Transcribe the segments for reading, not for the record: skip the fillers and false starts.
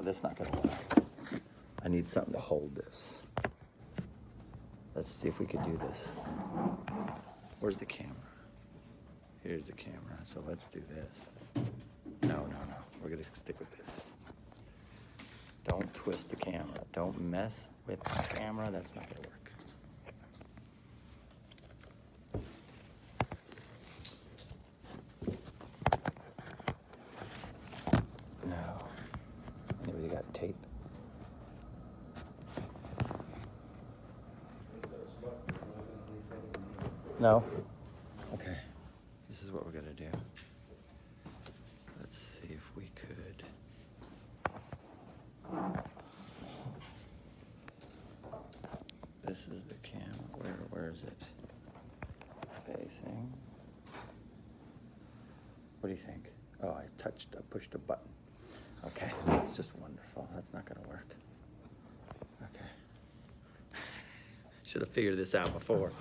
that's not going to work. I need something to hold this. Let's see if we can do this. Where's the camera? Here's the camera. So let's do this. No. We're going to stick with this. Don't twist the camera. Don't mess with the camera. That's not going to work. No. Anybody got tape? No? Okay. This is what we're going to do. Let's see if we could. This is the camera. Where is it? Facing. What do you think? Oh, I pushed a button. Okay, that's just wonderful. That's not going to work. Okay. Should have figured this out before.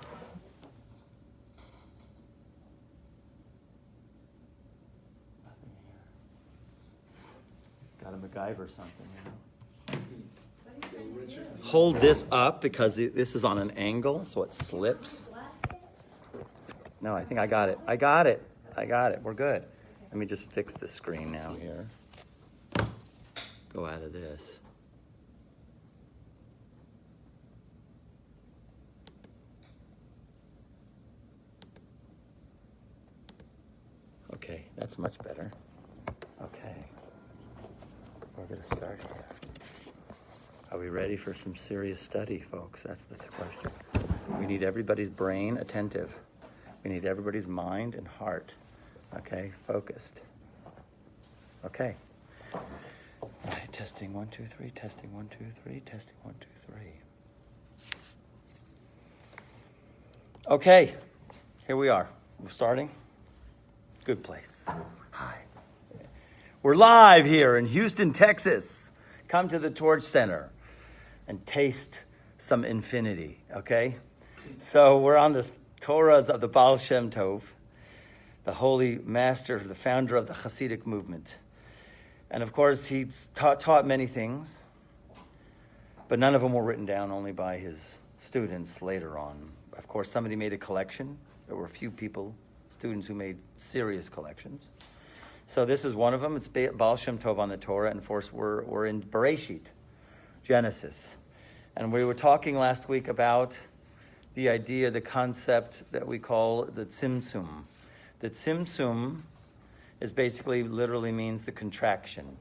Nothing here. Got a MacGyver something, you know. Hold this up because this is on an angle, so it slips. No, I think I got it. I got it. We're good. Let me just fix the screen now here. Go out of this. Okay, that's much better. Okay. We're going to start here. Are we ready for some serious study, folks? That's the question. We need everybody's brain attentive. We need everybody's mind and heart, okay, focused. Okay. All right, testing 1, 2, 3, testing 1, 2, 3, testing 1, 2, 3. Okay, here we are. We're starting. Good place. Hi. We're live here in Houston, Texas. Come to the Torch Center and taste some infinity, okay? So we're on the Torahs of the Baal Shem Tov, the holy master, the founder of the Hasidic movement. And of course, he's taught many things, but none of them were written down, only by his students later on. Of course, somebody made a collection. There were a few people, students who made serious collections. So this is one of them. It's Baal Shem Tov on the Torah. And of course, we're in Bereshit, Genesis. And we were talking last week about the idea, the concept that we call the tzimtzum. The tzimtzum is basically, literally means the contraction.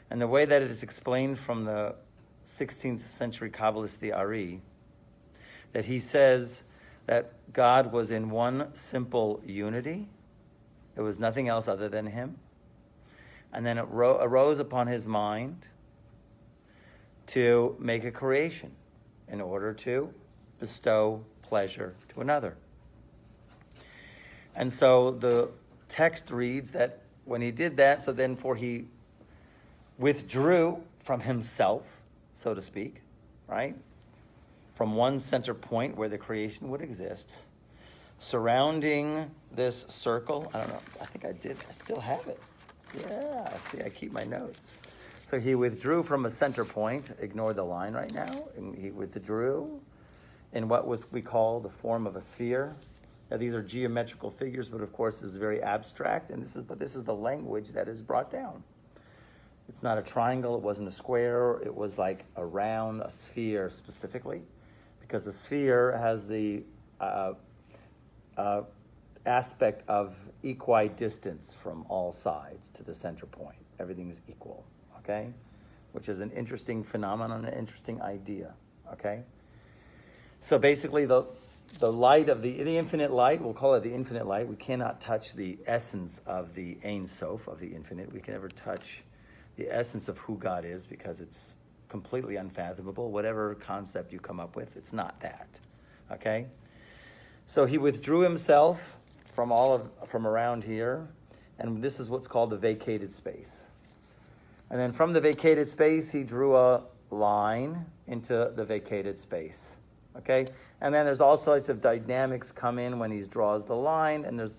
And the way that it is explained from the 16th century Kabbalist, the Ari, that he says that God was in one simple unity. There was nothing else other than him. And then it arose upon his mind to make a creation in order to bestow pleasure to another. And so the text reads that when he did that, so then he withdrew from himself, so to speak, right? From one center point where the creation would exist, surrounding this circle. I don't know, I think I did, I still have it. Yeah, see, I keep my notes. So he withdrew from a center point, ignore the line right now, and he withdrew in what we call the form of a sphere. Now these are geometrical figures, but of course this is very abstract, and this is the language that is brought down. It's not a triangle, it wasn't a square, it was like a round, a sphere specifically, because a sphere has the aspect of equidistance from all sides to the center point. Everything is equal, okay? Which is an interesting phenomenon, an interesting idea, okay? So basically the light of the infinite light, we'll call it the infinite light. We cannot touch the essence of the Ein Sof, of the infinite. We can never touch the essence of who God is because it's completely unfathomable. Whatever concept you come up with, it's not that, okay? So he withdrew himself from around here, and this is what's called the vacated space. And then from the vacated space, he drew a line into the vacated space, okay? And then there's all sorts of dynamics come in when he draws the line, and there's,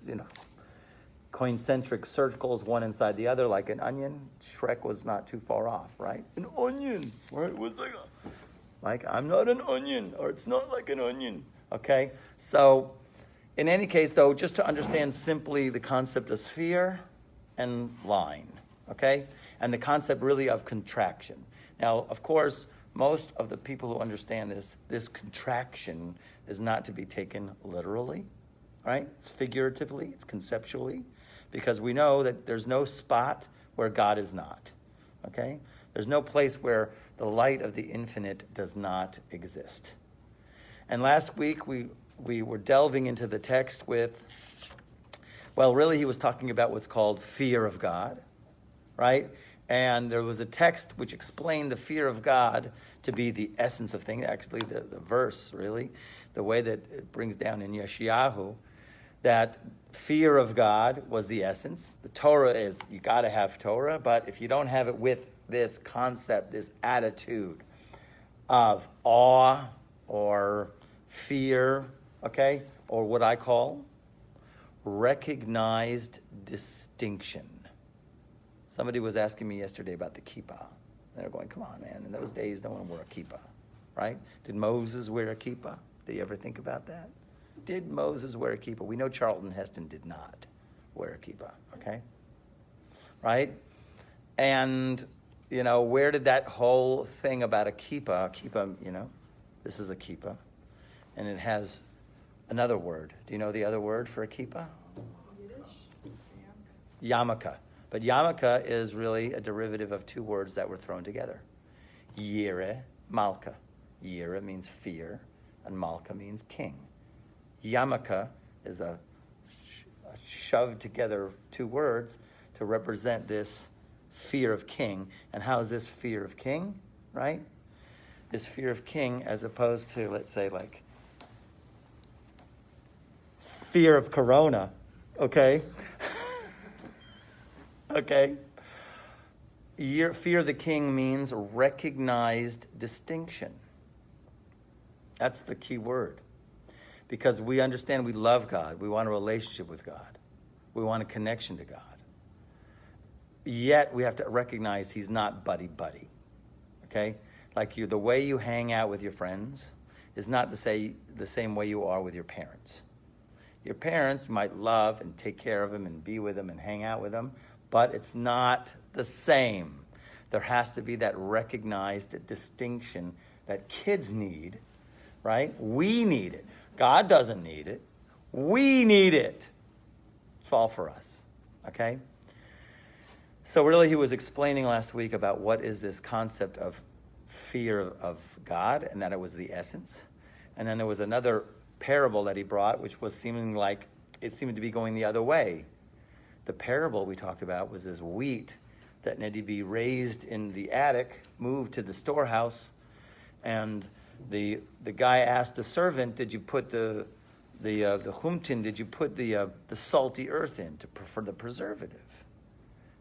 concentric circles, one inside the other, like an onion. Shrek was not too far off, right? An onion, right? It was like I'm not an onion, or it's not like an onion, okay? So, in any case, though, just to understand simply the concept of sphere and line, okay? And the concept really of contraction. Now, of course, most of the people who understand this contraction is not to be taken literally, right? It's figuratively, it's conceptually, because we know that there's no spot where God is not, okay? There's no place where the light of the infinite does not exist. And last week we were delving into the text with, well, really he was talking about what's called fear of God, right? And there was a text which explained the fear of God to be the essence of things, actually the verse, really, the way that it brings down in Yeshayahu, that fear of God was the essence. The Torah is, you got to have Torah, but if you don't have it with this concept, this attitude of awe or fear, okay, or what I call recognized distinction. Somebody was asking me yesterday about the Kippah. They're going, come on, man, in those days, no one wore a Kippah, right? Did Moses wear a Kippah? Did you ever think about that? Did Moses wear a kippah? We know Charlton Heston did not wear a kippah, okay? Right? And, where did that whole thing about a kippah, this is a kippah, and it has another word. Do you know the other word for a kippah? Yarmulke. But yarmulke is really a derivative of two words that were thrown together. Yireh, malka. Yireh means fear, and malka means king. Yarmulke is a shoved together two words to represent this fear of king. And how is this fear of king, right? This fear of king as opposed to, let's say, like, fear of corona, okay? Okay? Fear of the king means recognized distinction. That's the key word. Because we understand we love God. We want a relationship with God. We want a connection to God. Yet we have to recognize he's not buddy-buddy. Okay? Like the way you hang out with your friends is not the same way you are with your parents. Your parents might love and take care of them and be with them and hang out with them, but it's not the same. There has to be that recognized distinction that kids need, right? We need it. God doesn't need it. We need it. It's all for us, okay? So really he was explaining last week about what is this concept of fear of God and that it was the essence. And then there was another parable that he brought which was seeming like it seemed to be going the other way. The parable we talked about was this wheat that needed to be raised in the attic, moved to the storehouse, and the guy asked the servant, "Did you put the humtin? Did you put the salty earth in for the preservative?"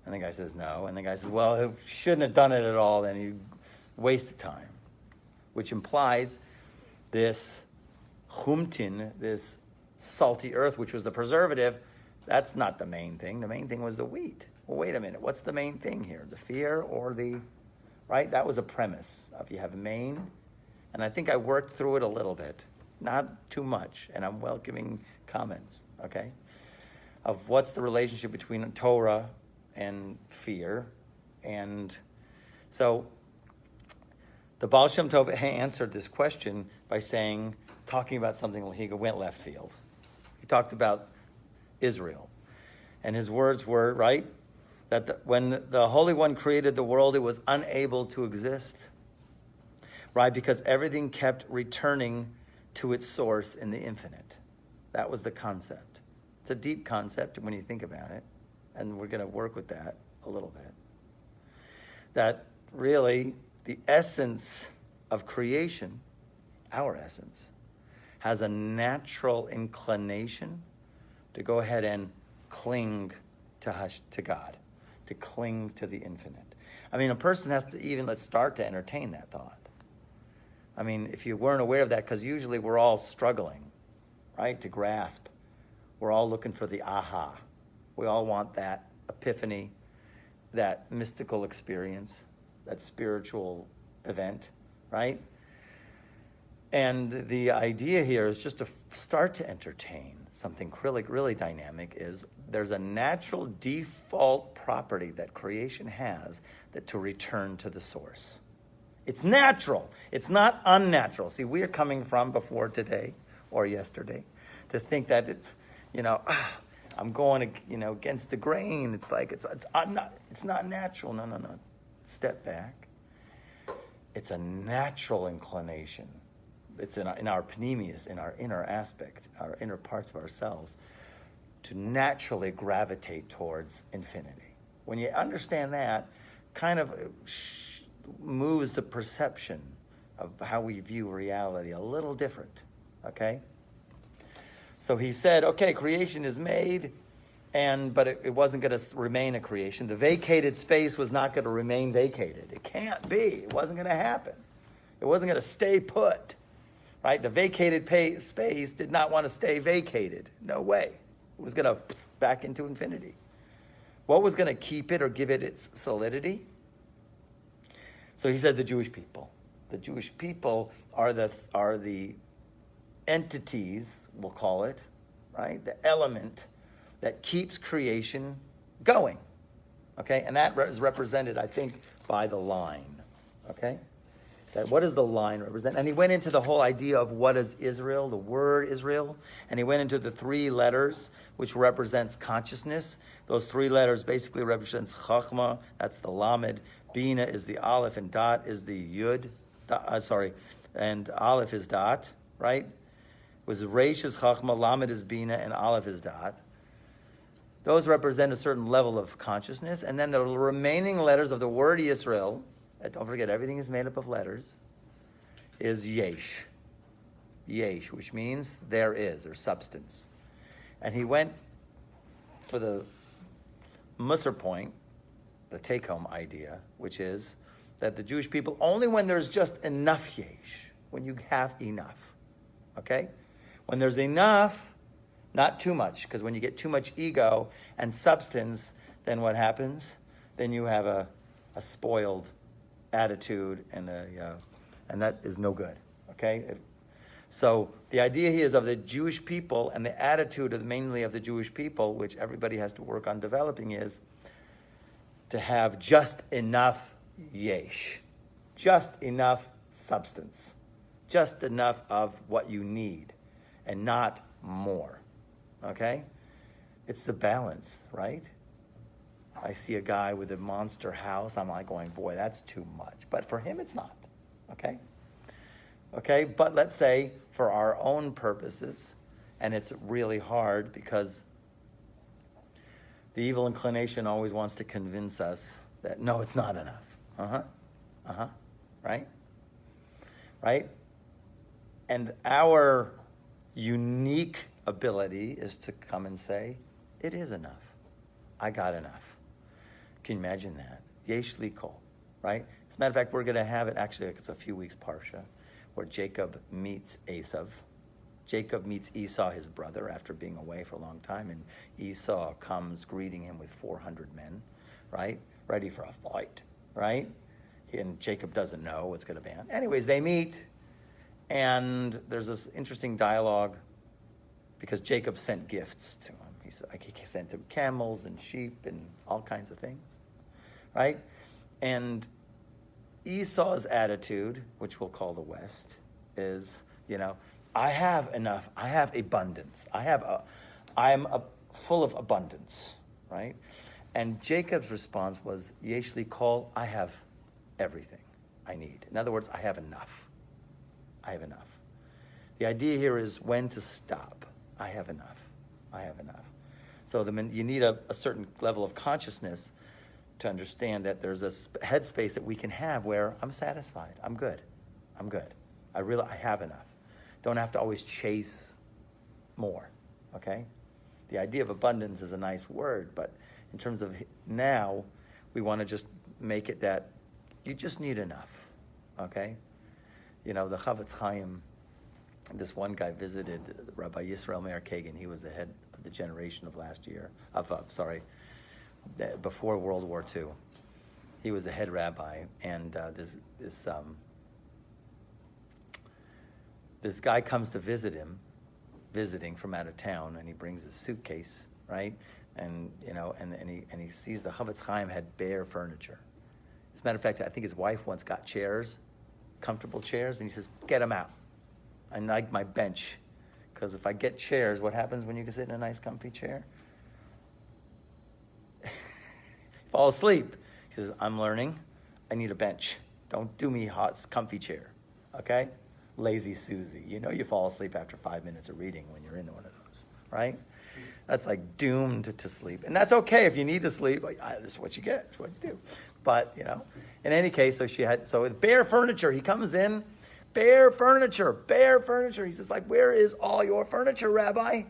And the guy says no. And the guy says, "Well, he shouldn't have done it at all. Then he wasted time," which implies this humtin, this salty earth, which was the preservative. That's not the main thing. The main thing was the wheat. Well, wait a minute. What's the main thing here? The fear or right? That was a premise of you have main. And I think I worked through it a little bit, not too much, and I'm welcoming comments, okay, of what's the relationship between Torah and fear. And so the Baal Shem Tov answered this question by talking about something, he went left field. He talked about Israel. And his words were, right, that when the Holy One created the world, it was unable to exist. Right, because everything kept returning to its source in the infinite. That was the concept. It's a deep concept when you think about it, and we're going to work with that a little bit. That really, the essence of creation, our essence, has a natural inclination to go ahead and cling to God, to cling to the infinite. I mean, a person has to even, let's start to entertain that thought. I mean, if you weren't aware of that, because usually we're all struggling, right, to grasp. We're all looking for the aha. We all want that epiphany, that mystical experience, that spiritual event, right? And the idea here is just to start to entertain something really, really dynamic. Is there's a natural default property that creation has, that to return to the source. It's natural. It's not unnatural. See, we are coming from before today or yesterday to think that it's, I'm going, against the grain. It's like it's not natural. No. Step back. It's a natural inclination. It's in our panemius, in our inner aspect, our inner parts of ourselves, to naturally gravitate towards infinity. When you understand that, kind of moves the perception of how we view reality a little different, okay? So he said, okay, creation is made, but it wasn't going to remain a creation. The vacated space was not going to remain vacated. It can't be. It wasn't going to happen. It wasn't going to stay put. Right? The vacated space did not want to stay vacated. No way. It was going to back into infinity. What was going to keep it or give it its solidity? So he said the Jewish people. The Jewish people are the entities, we'll call it, right? The element that keeps creation going. Okay? And that is represented, I think, by the line. Okay? What does the line represent? And he went into the whole idea of what is Israel, the word Israel, and he went into the 3 letters, which represents consciousness. Those 3 letters basically represents Chachma, that's the Lamed, Bina is the Aleph, and Dot is the Yud, and Aleph is Dot, right? Was Reish is Chachma, Lamed is Bina, and Aleph is Dot. Those represent a certain level of consciousness, and then the remaining letters of the word Yisrael, don't forget, everything is made up of letters, is yesh. Yesh, which means there is, or substance. And he went for the Musar point, the take-home idea, which is that the Jewish people, only when there's just enough yesh, when you have enough, okay? When there's enough, not too much, because when you get too much ego and substance, then what happens? Then you have a spoiled attitude, and that is no good, okay? So the idea here is of the Jewish people, and the attitude mainly of the Jewish people, which everybody has to work on developing, is to have just enough yesh, just enough substance, just enough of what you need, and not more, okay? It's the balance, right? I see a guy with a monster house, I'm like going, boy, that's too much. But for him, it's not, okay? Okay, but let's say for our own purposes, and it's really hard because the evil inclination always wants to convince us that, no, it's not enough. Right? Right? And our unique ability is to come and say, it is enough. I got enough. Can you imagine that? Yesh li kol, right? As a matter of fact, we're going to have it, actually, it's a few weeks Parsha, where Jacob meets Esav. Jacob meets Esau, his brother, after being away for a long time, and Esau comes greeting him with 400 men, right? Ready for a fight, right? And Jacob doesn't know what's going to be on. Anyways, they meet, and there's this interesting dialogue, because Jacob sent gifts to him. He sent him camels and sheep and all kinds of things, right? And Esau's attitude, which we'll call the West, is, I have enough. I have abundance. I'm full of abundance, right? And Jacob's response was, Yesh li kol, I have everything I need. In other words, I have enough. I have enough. The idea here is when to stop. I have enough. I have enough. So you need a certain level of consciousness to understand that there's a headspace that we can have where I'm satisfied. I'm good. I have enough. Don't have to always chase more, okay? The idea of abundance is a nice word, but in terms of now, we want to just make it that you just need enough, okay? The Chavetz Chaim, this one guy visited Rabbi Yisrael Meir Kagan. He was the head of the generation of last year, before World War II. He was the head rabbi, and this guy comes to visiting from out of town, and he brings a suitcase, right? And he sees the Chavetz Chaim had bare furniture. As a matter of fact, I think his wife once got chairs, comfortable chairs, and he says, "Get them out. I like my bench, because if I get chairs, what happens when you can sit in a nice, comfy chair? Fall asleep." He says, "I'm learning. I need a bench. Don't do me hot, comfy chair, okay? Lazy Susie. You know you fall asleep after 5 minutes of reading when you're in one of those, right? That's like doomed to sleep. And that's okay if you need to sleep. Like, this is what you get. It's what you do. But, in any case, so with bare furniture, he comes in, bare furniture. He says, like, "Where is all your furniture, Rabbi?" And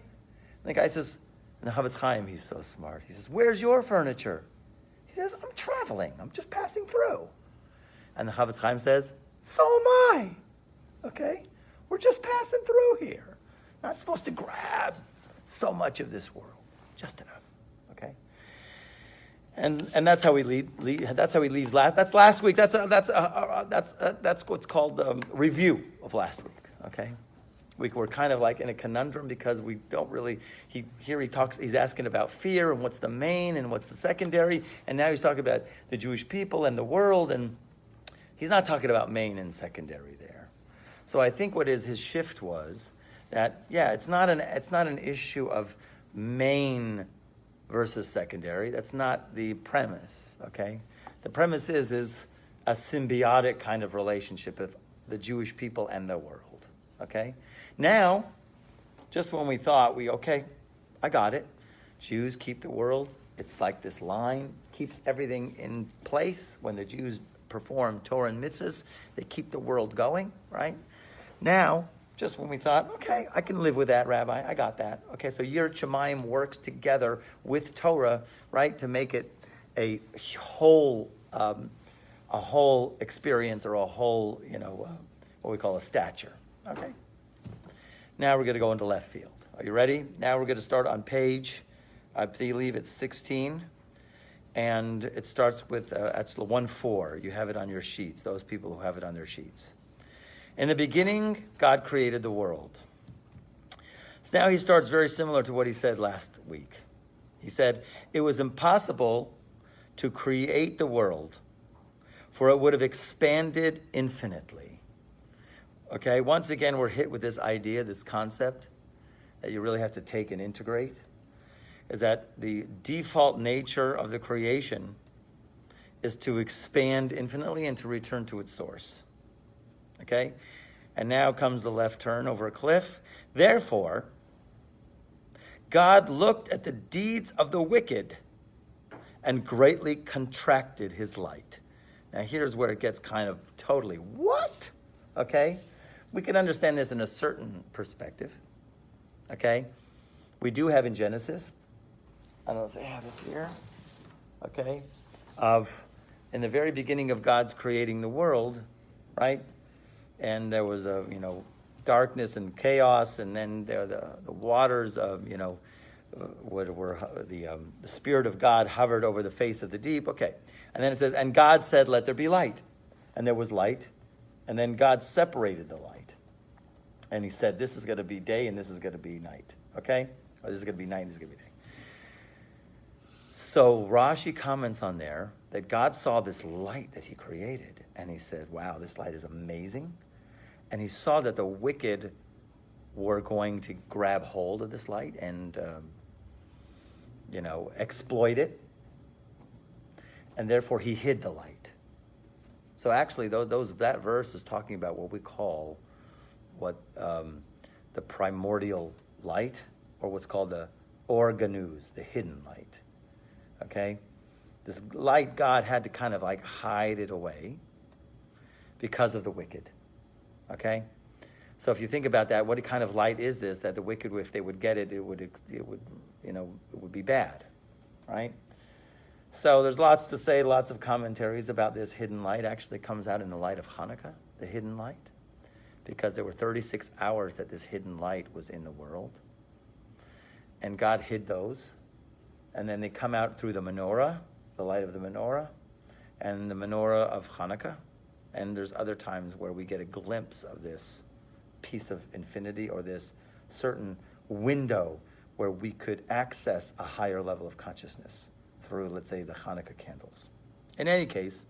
the guy says, and the Chavetz Chaim, he's so smart. He says, "Where's your furniture?" He says, "I'm traveling. I'm just passing through." And the Chavetz Chaim says, "So am I. Okay? We're just passing through here. Not supposed to grab so much of this world. Just enough." Okay? And that's how he that's how he leaves last. That's last week. That's what's called review of last week. Okay? We're kind of like in a conundrum because we don't really. He's asking about fear and what's the main and what's the secondary, and now he's talking about the Jewish people and the world, and he's not talking about main and secondary there. So I think his shift was that it's not an issue of main versus secondary. That's not the premise. Okay, the premise is a symbiotic kind of relationship of the Jewish people and the world. Okay, now just when we thought I got it. Jews keep the world. It's like this line keeps everything in place. When the Jews perform Torah and mitzvahs, they keep the world going, right? Now, just when we thought, okay, I can live with that, Rabbi, I got that. Okay, so Yirat Shamayim works together with Torah, right, to make it a whole experience, or a whole, what we call a stature. Okay. Now we're going to go into left field. Are you ready? Now we're going to start on page, I believe it's 16, and it starts with that's 1:4. You have it on your sheets, those people who have it on their sheets. "In the beginning, God created the world." So now he starts very similar to what he said last week. He said, "It was impossible to create the world, for it would have expanded infinitely." Okay, once again, we're hit with this idea, this concept that you really have to take and integrate, is that the default nature of the creation is to expand infinitely and to return to its source. Okay? And now comes the left turn over a cliff. "Therefore, God looked at the deeds of the wicked and greatly contracted his light." Now here's where it gets kind of totally, what? Okay? We can understand this in a certain perspective. Okay? We do have in Genesis, I don't know if they have it here, okay, in the very beginning of God's creating the world, right? And there was darkness and chaos, and then there the waters of the Spirit of God hovered over the face of the deep. Okay, and then it says, "And God said, let there be light," and there was light, and then God separated the light, and he said, "This is going to be day, and this is going to be night." Okay, or this is going to be night, and this is going to be day. So Rashi comments on there that God saw this light that he created, and he said, "Wow, this light is amazing." And he saw that the wicked were going to grab hold of this light and, exploit it. And therefore he hid the light. So actually, that verse is talking about what we call the primordial light, or what's called the organuz, the hidden light. Okay? This light, God had to kind of like hide it away because of the wicked. Okay, so if you think about that, what kind of light is this that the wicked, if they would get it, it would be bad, right? So there's lots to say, lots of commentaries about this hidden light. Actually, it comes out in the light of Hanukkah, the hidden light, because there were 36 hours that this hidden light was in the world, and God hid those. And then they come out through the menorah, the light of the menorah, and the menorah of Hanukkah. And there's other times where we get a glimpse of this piece of infinity, or this certain window where we could access a higher level of consciousness through, let's say, the Hanukkah candles. In any case,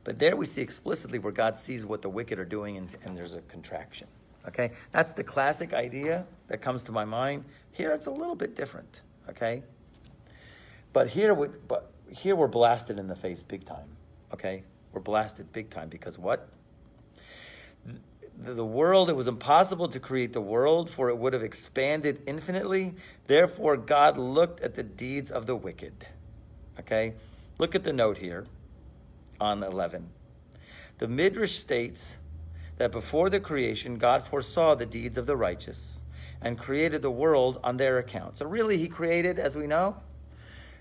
but there we see explicitly where God sees what the wicked are doing, and there's a contraction. Okay? That's the classic idea that comes to my mind. Here it's a little bit different. Okay? But here we're blasted in the face big time. Okay? We're blasted big time because what? The world, it was impossible to create the world, for it would have expanded infinitely. Therefore, God looked at the deeds of the wicked. Okay? Look at the note here on 11. The Midrash states that before the creation, God foresaw the deeds of the righteous and created the world on their account. So really, he created, as we know,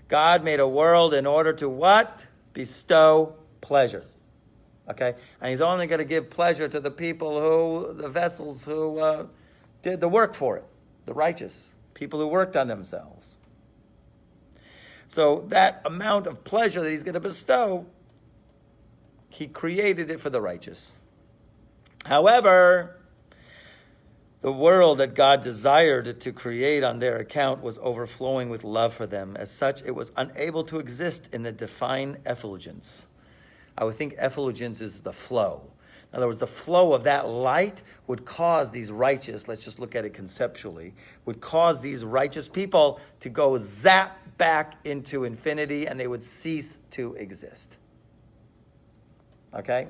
God made a world in order to what? Bestow pleasure. Okay? And he's only going to give pleasure to the people the vessels who did the work for it, the righteous, people who worked on themselves. So that amount of pleasure that he's going to bestow, he created it for the righteous. However, the world that God desired to create on their account was overflowing with love for them. As such, it was unable to exist in the defined effulgence. I would think effulgence is the flow. In other words, the flow of that light would cause these righteous, let's just look at it conceptually, would cause these righteous people to go zap back into infinity, and they would cease to exist. Okay?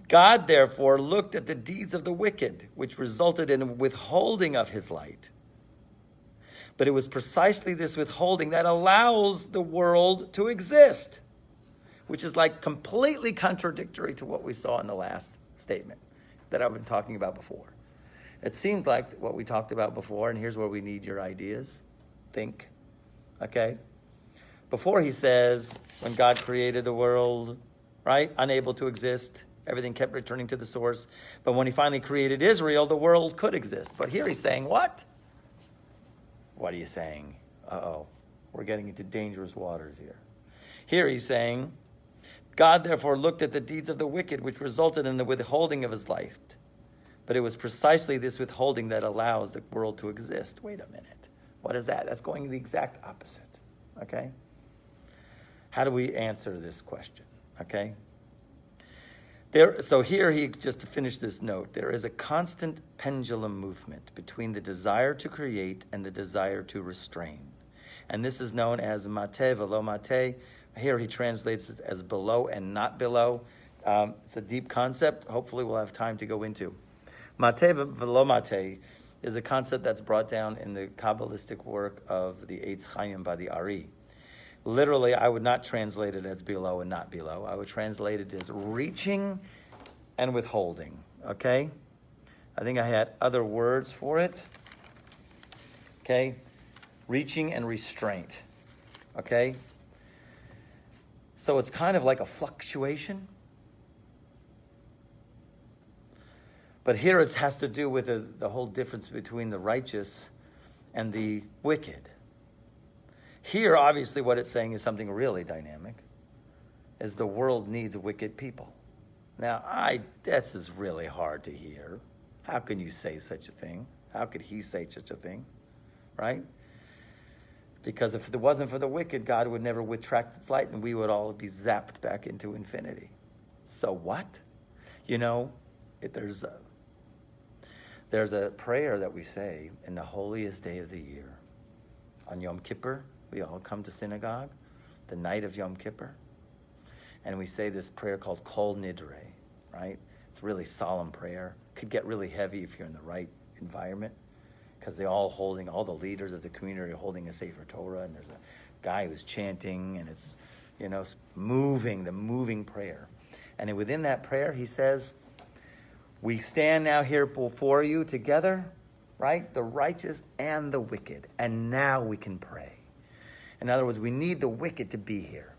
God, therefore, looked at the deeds of the wicked, which resulted in a withholding of his light. But it was precisely this withholding that allows the world to exist, which is like completely contradictory to what we saw in the last statement that I've been talking about before. It seemed like what we talked about before, and here's where we need your ideas. Think, okay? Before he says, when God created the world, right, unable to exist, everything kept returning to the source. But when he finally created Israel, the world could exist. But here he's saying, what? What are you saying? Uh-oh, we're getting into dangerous waters here. Here he's saying, God therefore looked at the deeds of the wicked, which resulted in the withholding of his life. But it was precisely this withholding that allows the world to exist. Wait a minute. What is that? That's going the exact opposite. Okay? How do we answer this question? Okay? So here, just to finish this note, there is a constant pendulum movement between the desire to create and the desire to restrain. And this is known as mate velo mate. Here he translates it as below and not below. It's a deep concept. Hopefully we'll have time to go into. Mate velo mate is a concept that's brought down in the Kabbalistic work of the Eitz Chaim by the Ari. Literally, I would not translate it as below and not below. I would translate it as reaching and withholding. Okay? I think I had other words for it. Okay? Reaching and restraint. Okay? So it's kind of like a fluctuation. But here it has to do with the whole difference between the righteous and the wicked. Here, obviously, what it's saying is something really dynamic, is the world needs wicked people. Now, this is really hard to hear. How can you say such a thing? How could he say such a thing? Right? Because if it wasn't for the wicked, God would never retract its light, and we would all be zapped back into infinity. So what? You know, there's a prayer that we say in the holiest day of the year. On Yom Kippur, we all come to synagogue, the night of Yom Kippur, and we say this prayer called Kol Nidre, right? It's a really solemn prayer. Could get really heavy if you're in the right environment, because all the leaders of the community are holding a Sefer Torah, and there's a guy who's chanting, and it's, the moving prayer. And within that prayer, he says, we stand now here before you together, right? The righteous and the wicked. And now we can pray. In other words, we need the wicked to be here.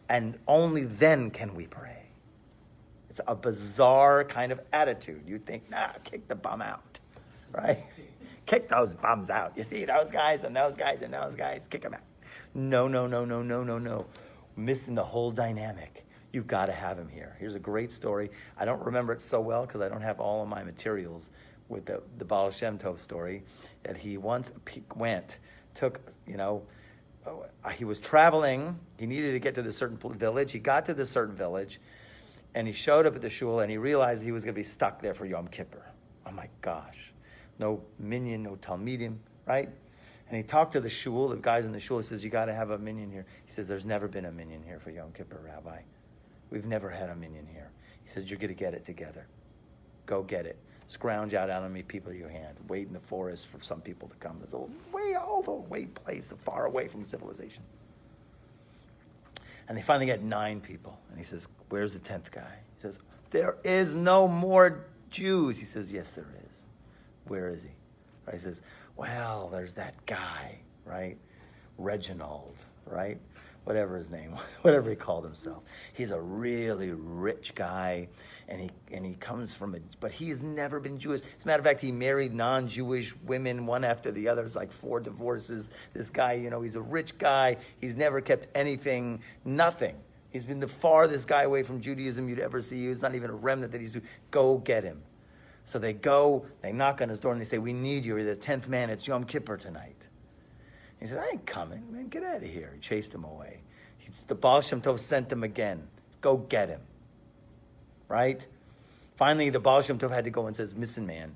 And only then can we pray. It's a bizarre kind of attitude. You think, kick the bum out, right? Kick those bums out. You see those guys and those guys and those guys, kick them out. No. Missing the whole dynamic. You've got to have him here. Here's a great story. I don't remember it so well because I don't have all of my materials with the Baal Shem Tov story, that he once he was traveling. He needed to get to this certain village. He got to this certain village, and he showed up at the shul, and he realized he was going to be stuck there for Yom Kippur. Oh my gosh. No minyan, no talmidim, right? And he talked to the shul, the guys in the shul. He says, you got to have a minyan here. He says, there's never been a minyan here for Yom Kippur, Rabbi. We've never had a minyan here. He says, you're going to get it together. Go get it. Scrounge out how many people you hand. Wait in the forest for some people to come. There's all the way place far away from civilization. And they finally get 9 people. And he says, where's the 10th guy? He says, there is no more Jews. He says, yes, there is. Where is he? Right? He says, well, there's that guy, right? Reginald, right? Whatever his name was, whatever he called himself. He's a really rich guy, and he comes from but he's never been Jewish. As a matter of fact, he married non-Jewish women, one after the other. It's like 4 divorces. This guy, he's a rich guy. He's never kept anything, nothing. He's been the farthest guy away from Judaism you'd ever see. He's not even a remnant that he's doing. Go get him. So they go, they knock on his door, and they say, we need you. You're the 10th man. It's Yom Kippur tonight. He said, I ain't coming, man. Get out of here. He chased him away. The Baal Shem Tov sent him again. Go get him. Right? Finally, the Baal Shem Tov had to go and says, listen, man,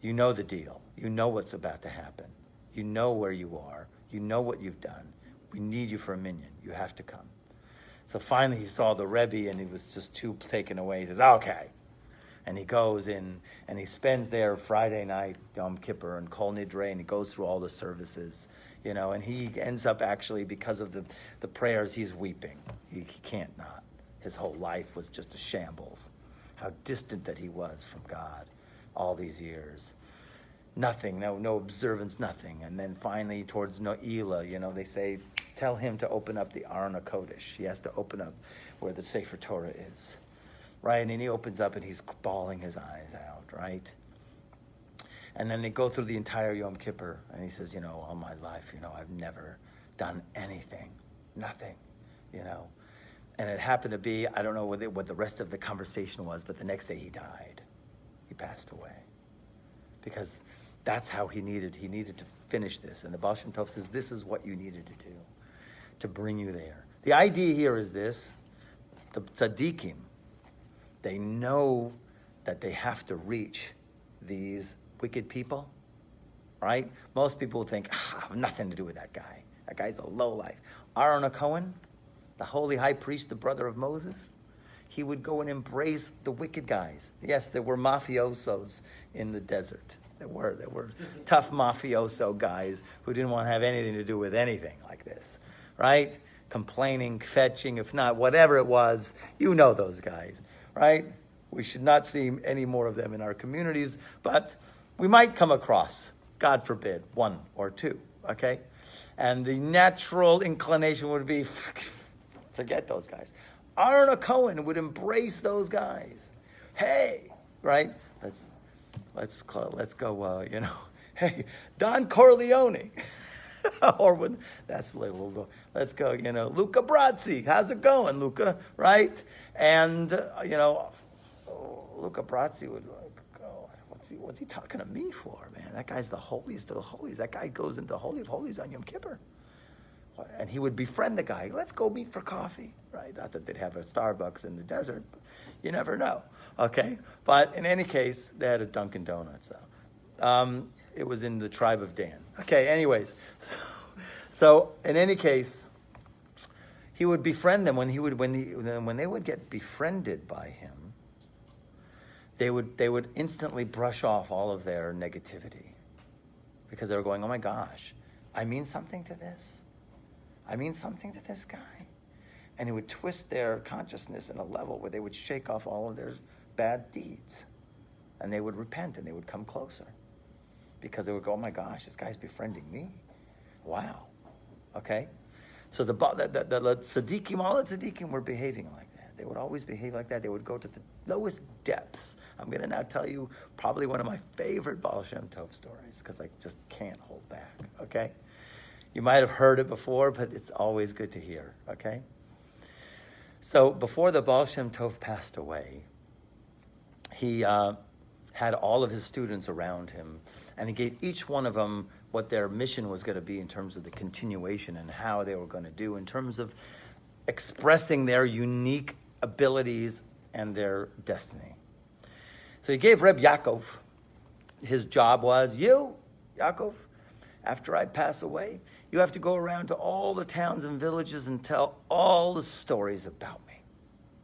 you know the deal. You know what's about to happen. You know where you are. You know what you've done. We need you for a minyan. You have to come. So finally, he saw the Rebbe, and he was just too taken away. He says, okay. And he goes in, and he spends there Friday night, Yom Kippur, and Kol Nidre, and he goes through all the services, and he ends up actually, because of the prayers, he's weeping. He can't not. His whole life was just a shambles. How distant that he was from God all these years. Nothing, no observance, nothing. And then finally, towards No'ilah, they say, tell him to open up the Aron HaKodesh. He has to open up where the Sefer Torah is. Right, and he opens up and he's bawling his eyes out, right? And then they go through the entire Yom Kippur, and he says, all my life, I've never done anything, nothing, And it happened to be, I don't know what the rest of the conversation was, but the next day he died. He passed away. Because that's how he needed to finish this. And the Baal Shem Tov says, this is what you needed to do, to bring you there. The idea here is this: the tzaddikim, they know that they have to reach these wicked people, right? Most people think, I have nothing to do with that guy. That guy's a lowlife. Aaron Cohen, the holy high priest, the brother of Moses, he would go and embrace the wicked guys. Yes, there were mafiosos in the desert. There were tough mafioso guys who didn't want to have anything to do with anything like this, right? Complaining, fetching, if not, whatever it was, those guys. Right? We should not see any more of them in our communities, but we might come across, God forbid, 1 or 2, okay? And the natural inclination would be, forget those guys. Aaron Cohen would embrace those guys. Hey, right? Let's go, hey, Don Corleone. Let's go, Luca Brazzi. How's it going, Luca? Right? And, Luca Brazzi would go, what's he talking to me for, man? That guy's the holiest of the holies. That guy goes into the Holy of Holies on Yom Kippur. And he would befriend the guy. Let's go meet for coffee, right? Not that they'd have a Starbucks in the desert. But you never know, okay? But in any case, they had a Dunkin' Donuts, though. It was in the tribe of Dan. Okay, anyways. So in any case, he would befriend them. When they would get befriended by him, they would instantly brush off all of their negativity, because they were going, oh my gosh, I mean something to this. I mean something to this guy. And it would twist their consciousness in a level where they would shake off all of their bad deeds, and they would repent and they would come closer, because they would go, oh my gosh, this guy's befriending me. Wow. Okay? So the tzaddikim, all the tzaddikim were behaving like that. They would always behave like that. They would go to the lowest depths. I'm going to now tell you probably one of my favorite Baal Shem Tov stories, because I just can't hold back, okay? You might have heard it before, but it's always good to hear, okay? So before the Baal Shem Tov passed away, he had all of his students around him, and he gave each one of them what their mission was going to be in terms of the continuation and how they were going to do in terms of expressing their unique abilities and their destiny. So he gave Rabbi Yaakov, his job was, you, Yaakov, after I pass away, you have to go around to all the towns and villages and tell all the stories about me.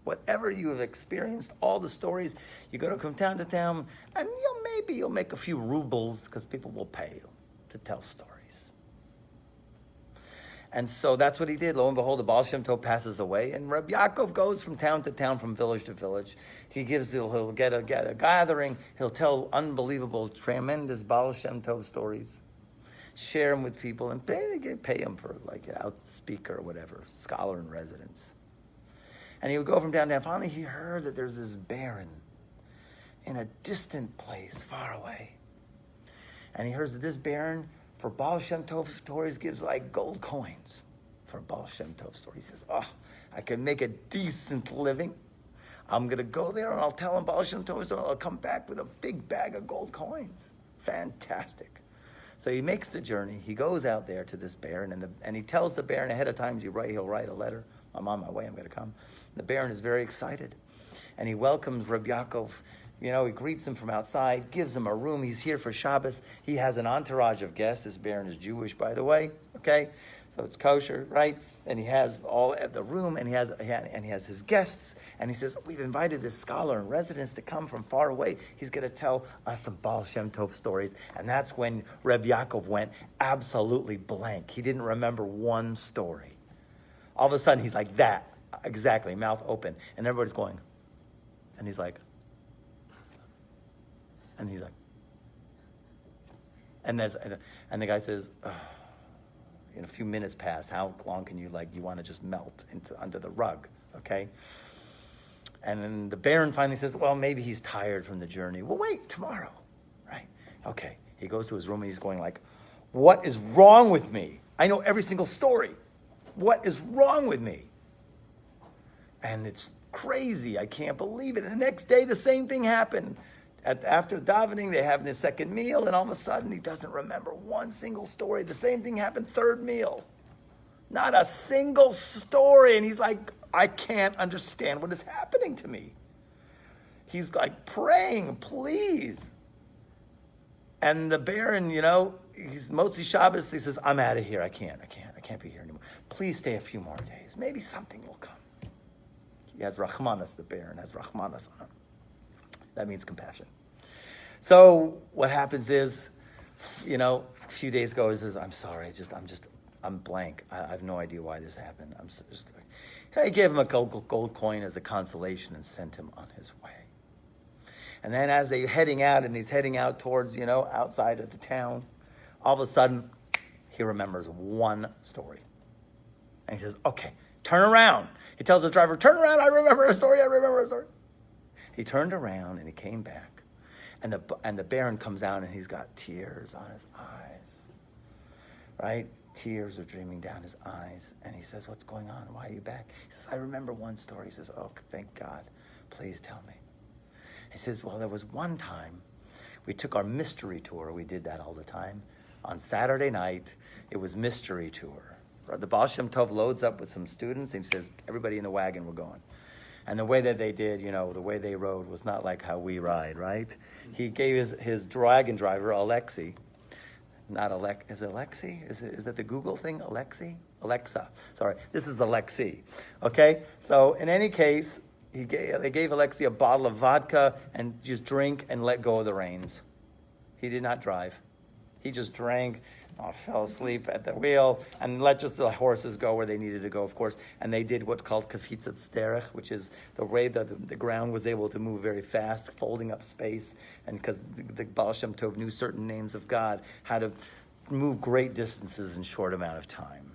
Whatever you have experienced, all the stories, you go from town to town, and maybe you'll make a few rubles because people will pay you to tell stories. And so that's what he did. Lo and behold, the Baal Shem Tov passes away, and Rabbi Yaakov goes from town to town, from village to village. He'll get a gathering. He'll tell unbelievable, tremendous Baal Shem Tov stories, share them with people, and pay him for like an out speaker or whatever, scholar in residence. And he would go from town to town. Finally, he heard that there's this baron in a distant place, far away. And he hears that this baron, for Baal Shem Tov stories, gives like gold coins for a Baal Shem Tov story. He says, I can make a decent living. I'm going to go there and I'll tell him Baal Shem Tov story. I'll come back with a big bag of gold coins. Fantastic. So he makes the journey. He goes out there to this baron, and he tells the baron ahead of time, he'll write a letter. I'm on my way, I'm going to come. The baron is very excited. And he welcomes Rabbi Yaakov. He greets him from outside, gives him a room. He's here for Shabbos. He has an entourage of guests. This baron is Jewish, by the way. Okay? So it's kosher, right? And he has all at the room, and he has his guests. And he says, we've invited this scholar in residence to come from far away. He's going to tell us some Baal Shem Tov stories. And that's when Rabbi Yaakov went absolutely blank. He didn't remember one story. All of a sudden, he's like that. Exactly, mouth open. And everybody's going. And he's like, and the guy says, a few minutes pass. How long can you want to just melt under the rug, okay? And then the baron finally says, well, maybe he's tired from the journey. Well, wait, tomorrow, right? Okay, he goes to his room and he's going like, what is wrong with me? I know every single story. What is wrong with me? And it's crazy. I can't believe it. And the next day, the same thing happened. After davening, they have their second meal, and all of a sudden, he doesn't remember one single story. The same thing happened third meal. Not a single story. And he's like, I can't understand what is happening to me. He's like praying, please. And the baron, he's Motzi Shabbos. He says, I'm out of here. I can't be here anymore. Please stay a few more days. Maybe something will come. He has Rachmanas, the baron has Rachmanas on him. That means compassion. So what happens is, a few days ago, he says, I'm sorry, I'm blank. I have no idea why this happened. I gave him a gold coin as a consolation and sent him on his way. And then as they're heading out, and he's heading out towards, outside of the town, all of a sudden, he remembers one story. And he says, okay, turn around. He tells the driver, turn around, I remember a story. He turned around and he came back. And the baron comes out and he's got tears on his eyes. Right? Tears are streaming down his eyes. And he says, what's going on? Why are you back? He says, I remember one story. He says, oh, thank God. Please tell me. He says, well, there was one time we took our mystery tour. We did that all the time. On Saturday night, it was mystery tour. The Baal Shem Tov loads up with some students and he says, everybody in the wagon, we're going. And the way that they did, the way they rode was not like how we ride, right? He gave his wagon driver, Alexi, is it Alexi? Is that the Google thing, Alexi? Alexa, sorry, this is Alexi, okay? So in any case, they gave Alexi a bottle of vodka and just drink and let go of the reins. He did not drive. He just drank, fell asleep at the wheel, and let just the horses go where they needed to go, of course. And they did what's called kafitzat sterech, which is the way that the ground was able to move very fast, folding up space. And because the Baal Shem Tov knew certain names of God, how to move great distances in short amount of time.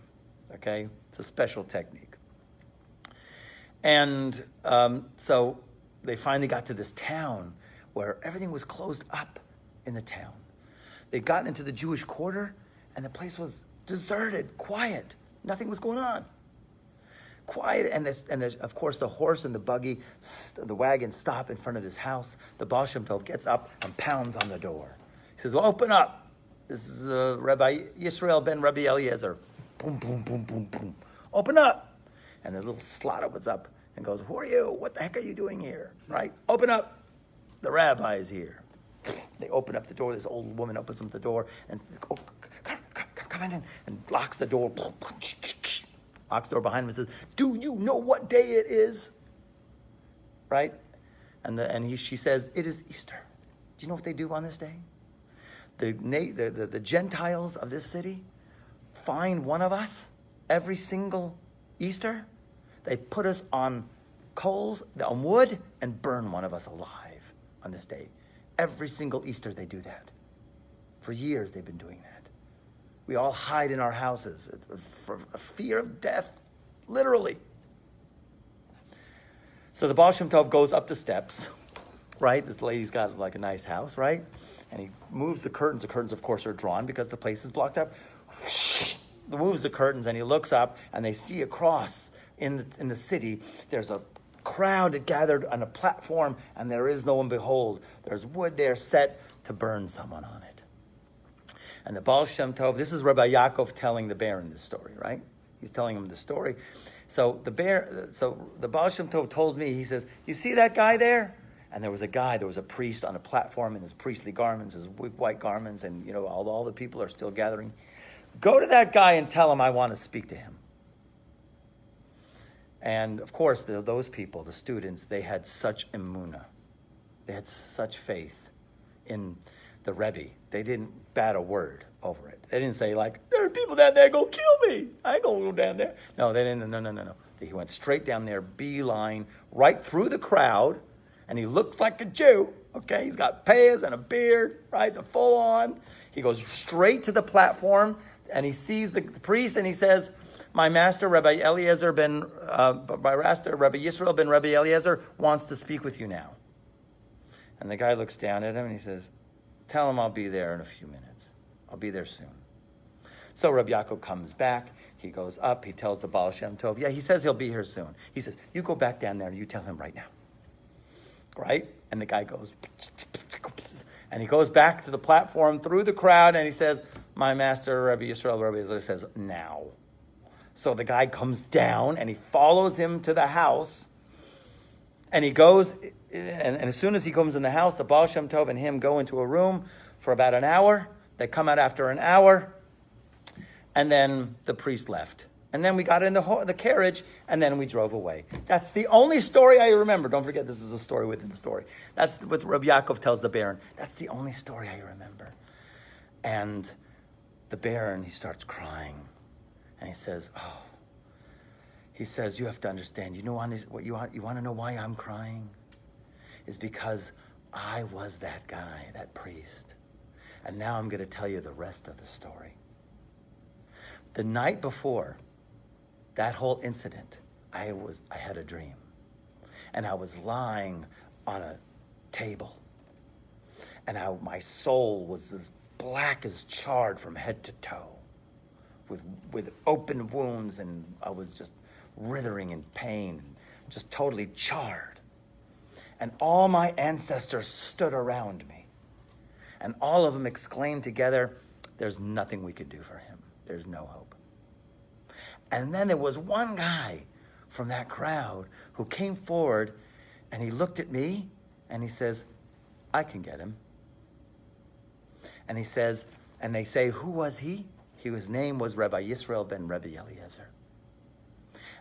Okay? It's a special technique. And so they finally got to this town where everything was closed up in the town. They got into the Jewish quarter, and the place was deserted, quiet. Nothing was going on. Quiet, and of course the horse and the buggy, the wagon stop in front of this house. The Baal Shem Tov gets up and pounds on the door. He says, well, open up. This is Rabbi Yisrael ben Rabbi Eliezer. Boom, boom, boom, boom, boom. Open up. And the little slot opens up and goes, who are you? What the heck are you doing here? Right? Open up. The rabbi is here. They open up the door. This old woman opens up the door and come in, and locks the door. Locks the door behind him and says, do you know what day it is? Right? She says, it is Easter. Do you know what they do on this day? The Gentiles of this city find one of us every single Easter. They put us on coals, on wood, and burn one of us alive on this day. Every single Easter they do that. For years they've been doing that. We all hide in our houses for a fear of death, literally. So the Baal Shem Tov goes up the steps, right? This lady's got like a nice house, right? And he moves the curtains. The curtains, of course, are drawn because the place is blocked up. He moves the curtains and he looks up, and they see across in the city, there's a crowd that gathered on a platform, and there is no one. Behold, there's wood there set to burn someone on it. And the Baal Shem Tov, this is Rabbi Yaakov telling the Baron this story, right? He's telling him the story. So the Baal Shem Tov told me, he says, you see that guy there? And there was a priest on a platform in his priestly garments, his white garments, and all the people are still gathering. Go to that guy and tell him I want to speak to him. And of course, those people, the students, they had such emunah. They had such faith in the Rebbe. They didn't bat a word over it. They didn't say, like, there are people down there going to kill me. I ain't going to go down there. No, they didn't. No. He went straight down there, beeline, right through the crowd, and he looks like a Jew, okay? He's got payas and a beard, right, the full on. He goes straight to the platform, and he sees the priest, and he says, my master, Rabbi Yisrael ben Rabbi Eliezer, wants to speak with you now. And the guy looks down at him, and he says, tell him I'll be there in a few minutes. I'll be there soon. So Rabbi Yaakov comes back. He goes up. He tells the Baal Shem Tov, yeah, he says he'll be here soon. He says, you go back down there and you tell him right now. Right? And the guy goes, and he goes back to the platform through the crowd, and he says, my master, Rabbi Yisrael, Rabbi Yisrael, says, now. So the guy comes down, and he follows him to the house, and he goes, and as soon as he comes in the house, the Baal Shem Tov and him go into a room for about an hour. They come out after an hour, and then the priest left. And then we got in the carriage, and then we drove away. That's the only story I remember. Don't forget, this is a story within the story. That's what Rabbi Yaakov tells the Baron. That's the only story I remember. And the Baron, he starts crying. And he says, you have to understand. You know what you want to know why I'm crying? Is because I was that guy, that priest. And now I'm going to tell you the rest of the story. The night before that whole incident, I had a dream. And I was lying on a table. And my soul was as black as charred from head to toe, with open wounds, and I was just writhing in pain, just totally charred. And all my ancestors stood around me. And all of them exclaimed together, there's nothing we could do for him. There's no hope. And then there was one guy from that crowd who came forward, and he looked at me, and he says, I can get him. And he says, and they say, who was he? His name was Rabbi Yisrael ben Rabbi Eliezer.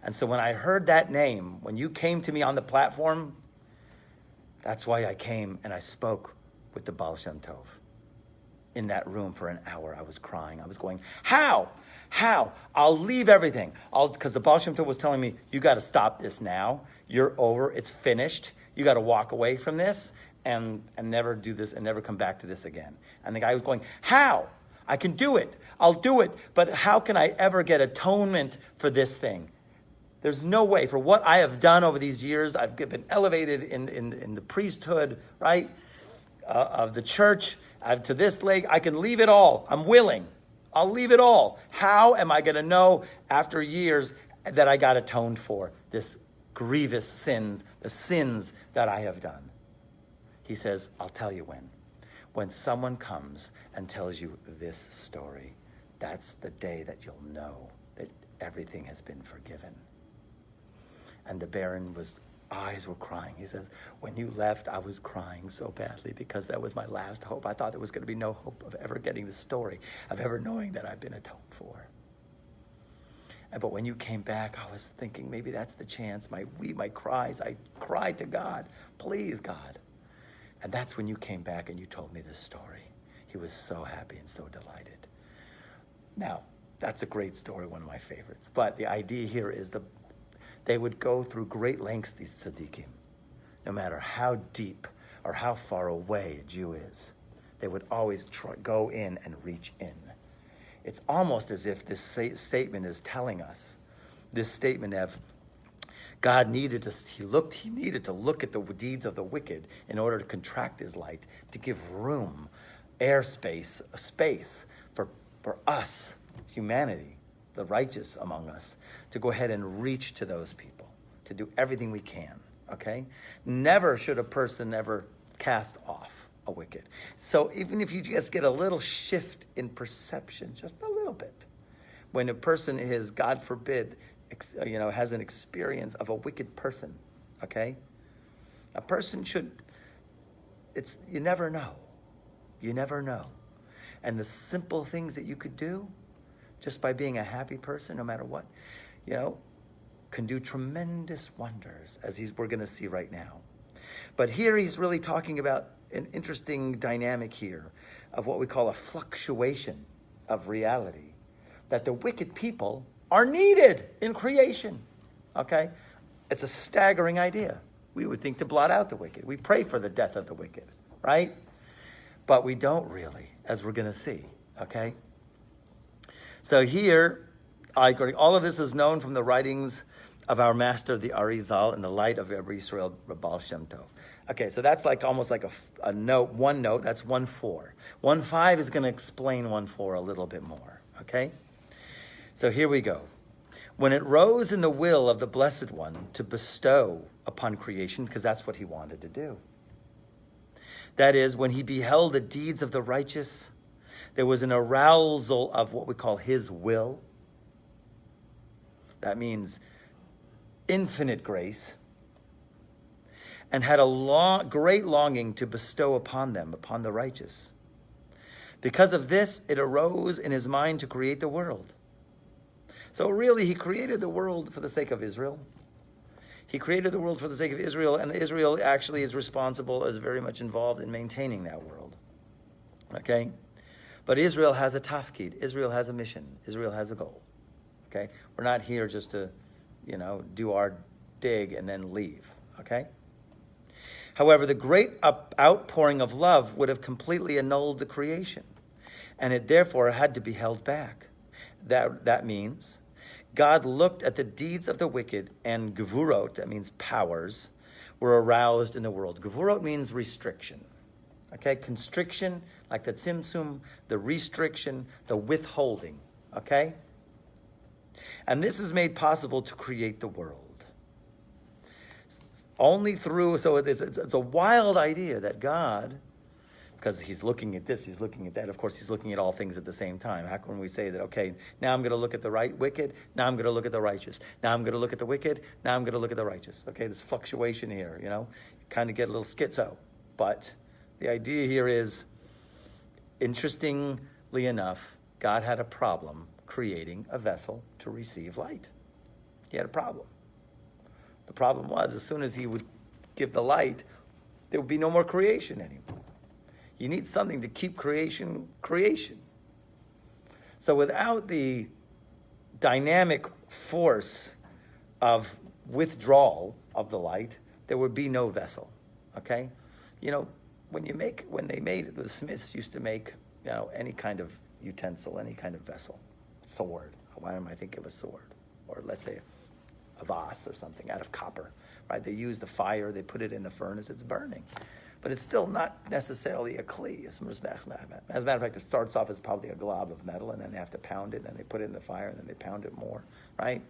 And so when I heard that name, when you came to me on the platform, that's why I came and I spoke with the Baal Shem Tov. In that room for an hour, I was crying. I was going, how? I'll leave everything. Because the Baal Shem Tov was telling me, you got to stop this now. You're over. It's finished. You got to walk away from this and never do this and never come back to this again. And the guy was going, how? I can do it. I'll do it. But how can I ever get atonement for this thing? There's no way. For what I have done over these years, I've been elevated in the priesthood, right, of the church, to this lake. I can leave it all. I'm willing. I'll leave it all. How am I going to know after years that I got atoned for this grievous sin, the sins that I have done? He says, I'll tell you when. When someone comes and tells you this story, that's the day that you'll know that everything has been forgiven. And the Baron's eyes were crying. He says, when you left, I was crying so badly because that was my last hope. I thought there was going to be no hope of ever getting the story, of ever knowing that I've been atoned for. But when you came back, I was thinking maybe that's the chance. My cries, I cried to God, please, God. And that's when you came back and you told me this story. He was so happy and so delighted. Now, that's a great story, one of my favorites. But the idea here is they would go through great lengths, these tzaddikim, no matter how deep or how far away a Jew is. They would always go in and reach in. It's almost as if this statement is telling us, this statement of God needed to look at the deeds of the wicked in order to contract his light, to give room, airspace, a space for us, humanity, the righteous among us, to go ahead and reach to those people, to do everything we can, okay? Never should a person ever cast off a wicked. So even if you just get a little shift in perception, just a little bit, when a person is, God forbid, has an experience of a wicked person, okay? A person you never know. You never know. And the simple things that you could do, just by being a happy person, no matter what, can do tremendous wonders, as we're going to see right now. But here he's really talking about an interesting dynamic here of what we call a fluctuation of reality, that the wicked people are needed in creation, okay? It's a staggering idea. We would think to blot out the wicked. We pray for the death of the wicked, right? But we don't really, as we're going to see, okay? So here, all of this is known from the writings of our master, the Arizal, in the light of Rabbi Yisrael Baal Shem Tov. Okay, so that's almost like a note, one note, that's 1-4. 1-5 is going to explain 1-4 a little bit more, okay? So here we go. When it rose in the will of the Blessed One to bestow upon creation, because that's what he wanted to do. That is, when he beheld the deeds of the righteous, there was an arousal of what we call his will. That means infinite grace, and had a great longing to bestow upon them, upon the righteous. Because of this, it arose in his mind to create the world. So really, he created the world for the sake of Israel. He created the world for the sake of Israel, and Israel actually is responsible, is very much involved in maintaining that world. Okay? But Israel has a tafkid. Israel has a mission. Israel has a goal. Okay? We're not here just to, do our dig and then leave. Okay? However, the great outpouring of love would have completely annulled the creation, and it therefore had to be held back. That means God looked at the deeds of the wicked, and gevurot, that means powers, were aroused in the world. Gevurot means restriction. Okay, constriction, like the tzimtzum, the restriction, the withholding. Okay? And this is made possible to create the world. Only through, so it's a wild idea that God, because he's looking at this, he's looking at that. Of course, he's looking at all things at the same time. How can we say that, okay, now I'm going to look at the wicked, now I'm going to look at the righteous. Now I'm going to look at the wicked, now I'm going to look at the righteous. Okay, this fluctuation here, you kind of get a little schizo. But the idea here is, interestingly enough, God had a problem creating a vessel to receive light. He had a problem. The problem was, as soon as he would give the light, there would be no more creation anymore. You need something to keep creation. So without the dynamic force of withdrawal of the light, there would be no vessel. Okay? The smiths used to make, any kind of utensil, any kind of vessel, sword. Why am I thinking of a sword? Or let's say a vase or something out of copper, right? They use the fire, they put it in the furnace, it's burning. But it's still not necessarily a kli. As a matter of fact, it starts off as probably a glob of metal, and then they have to pound it, and then they put it in the fire, and then they pound it more, right?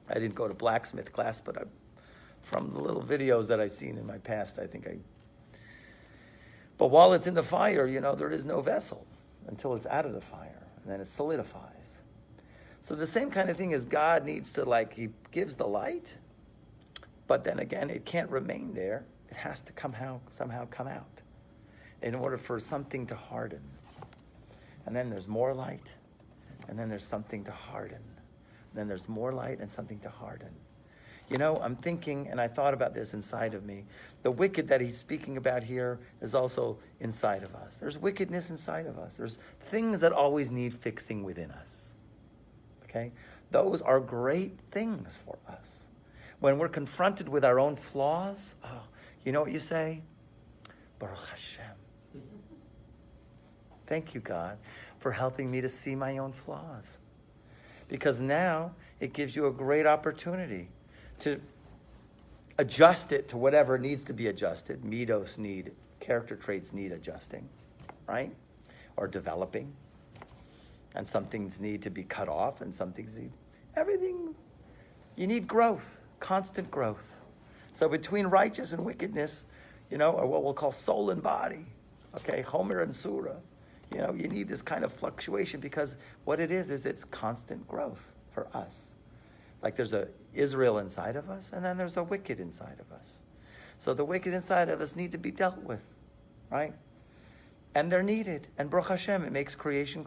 I didn't go to blacksmith class, but from the little videos that I've seen in my past, But while it's in the fire, there is no vessel until it's out of the fire, and then it solidifies. So the same kind of thing as God needs to, he gives the light, but then again, it can't remain there. It has to somehow come out in order for something to harden. And then there's more light, and then there's something to harden. And then there's more light and something to harden. I'm thinking, and I thought about this inside of me, the wicked that he's speaking about here is also inside of us. There's wickedness inside of us. There's things that always need fixing within us. Okay? Those are great things for us. When we're confronted with our own flaws, you know what you say? Baruch Hashem. Thank you, God, for helping me to see my own flaws. Because now it gives you a great opportunity to adjust it to whatever needs to be adjusted. Character traits need adjusting, right? Or developing. And some things need to be cut off, and some things everything, you need growth, constant growth. So between righteous and wickedness, or what we'll call soul and body, okay, Homer and Surah, you need this kind of fluctuation, because what it is it's constant growth for us. Like there's a Israel inside of us, and then there's a wicked inside of us. So the wicked inside of us need to be dealt with, right? And they're needed. And Baruch Hashem, it makes creation.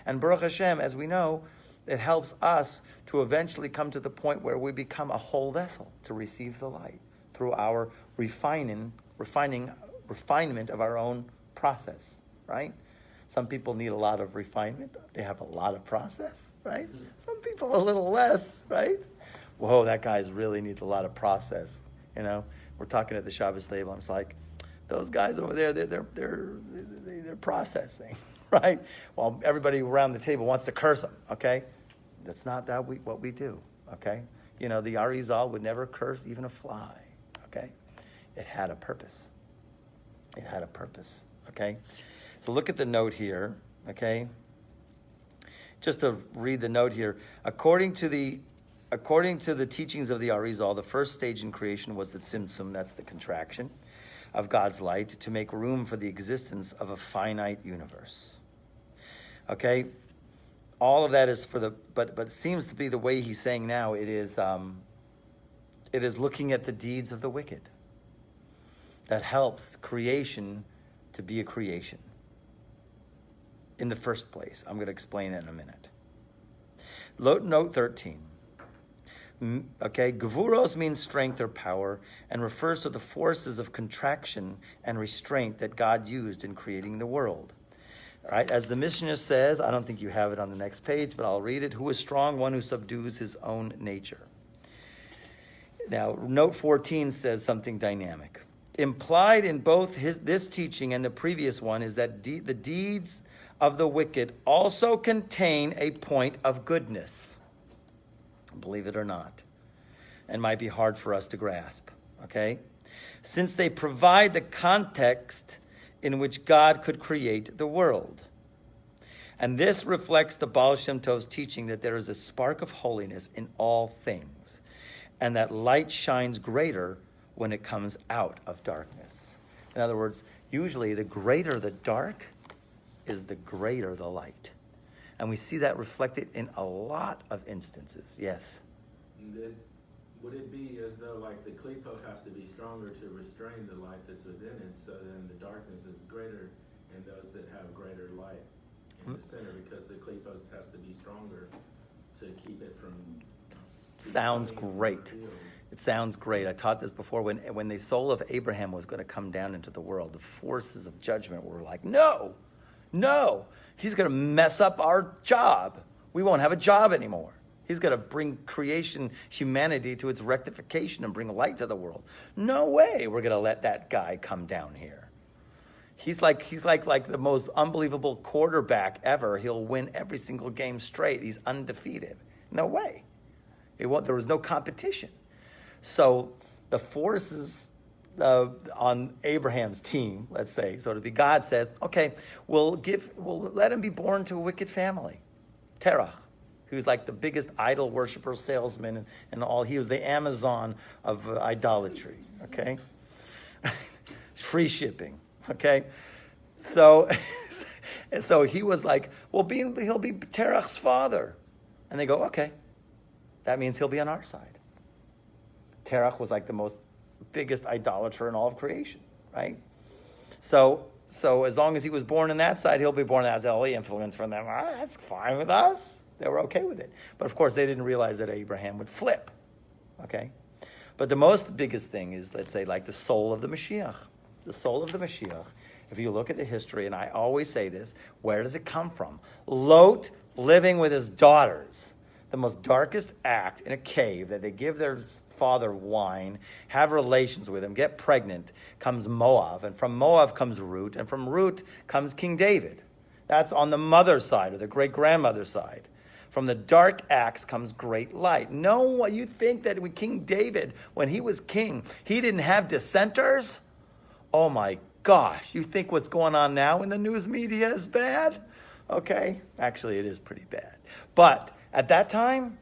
And Baruch Hashem, as we know, it helps us to eventually come to the point where we become a whole vessel to receive the light through our refinement of our own process, right? Some people need a lot of refinement. They have a lot of process, right? Mm-hmm. Some people a little less, right? Whoa, that guy really needs a lot of process. We're talking at the Shabbos table. I'm like, those guys over there, they're processing, right? While everybody around the table wants to curse them, okay? That's not what we do, okay? The Arizal would never curse even a fly, okay? It had a purpose. Okay? So look at the note here, okay? Just to read the note here. According to the teachings of the Arizal, the first stage in creation was the tzimtzum, that's the contraction of God's light, to make room for the existence of a finite universe. Okay? All of that is but it seems to be the way he's saying now, it is looking at the deeds of the wicked that helps creation to be a creation in the first place. I'm going to explain it in a minute. Note 13. Okay, Gevuros means strength or power and refers to the forces of contraction and restraint that God used in creating the world. All right, as the Mishnah says, I don't think you have it on the next page, but I'll read it. Who is strong? One who subdues his own nature. Now, note 14 says something dynamic. Implied in both this teaching and the previous one is that the deeds of the wicked also contain a point of goodness. Believe it or not. And might be hard for us to grasp, okay? Since they provide the context in which God could create the world. And this reflects the Baal Shem Tov's teaching that there is a spark of holiness in all things, and that light shines greater when it comes out of darkness. In other words, usually the greater the dark is the greater the light. And we see that reflected in a lot of instances. Yes? And then, would it be as though the Kippah has to be stronger to restrain the light that's within it, so then the darkness is greater in those that have greater light in the center, because the Kippah has to be stronger to keep it from... Sounds great. It sounds great. I taught this before. When the soul of Abraham was going to come down into the world, the forces of judgment were like, no, he's going to mess up our job. We won't have a job anymore. He's going to bring humanity to its rectification and bring light to the world. No way we're going to let that guy come down here. He's like the most unbelievable quarterback ever. He'll win every single game straight. He's undefeated. No way. There was no competition. So the forces on Abraham's team, let's say, so to be, God said, okay, we'll let him be born to a wicked family. Terach, who's like the biggest idol worshiper, salesman, and all. He was the Amazon of idolatry, okay? Free shipping, okay? So he was like, well, he'll be Terach's father. And they go, okay, that means he'll be on our side. Terach was like the biggest idolater in all of creation, right? So as long as he was born on that side, he'll be born on that side. All the influence from them, that's fine with us. They were okay with it. But of course, they didn't realize that Abraham would flip, okay? But the biggest thing is, let's say, like the soul of the Mashiach. The soul of the Mashiach, if you look at the history, and I always say this, where does it come from? Lot living with his daughters, the most darkest act in a cave, that they give their father wine, have relations with him, get pregnant, comes Moab, and from Moab comes Ruth, and from Ruth comes King David. That's on the mother's side, or the great-grandmother's side. From the dark acts comes great light. No, you think that when King David, when he was king, he didn't have dissenters? Oh my gosh, you think what's going on now in the news media is bad? Okay, actually it is pretty bad. But at that time,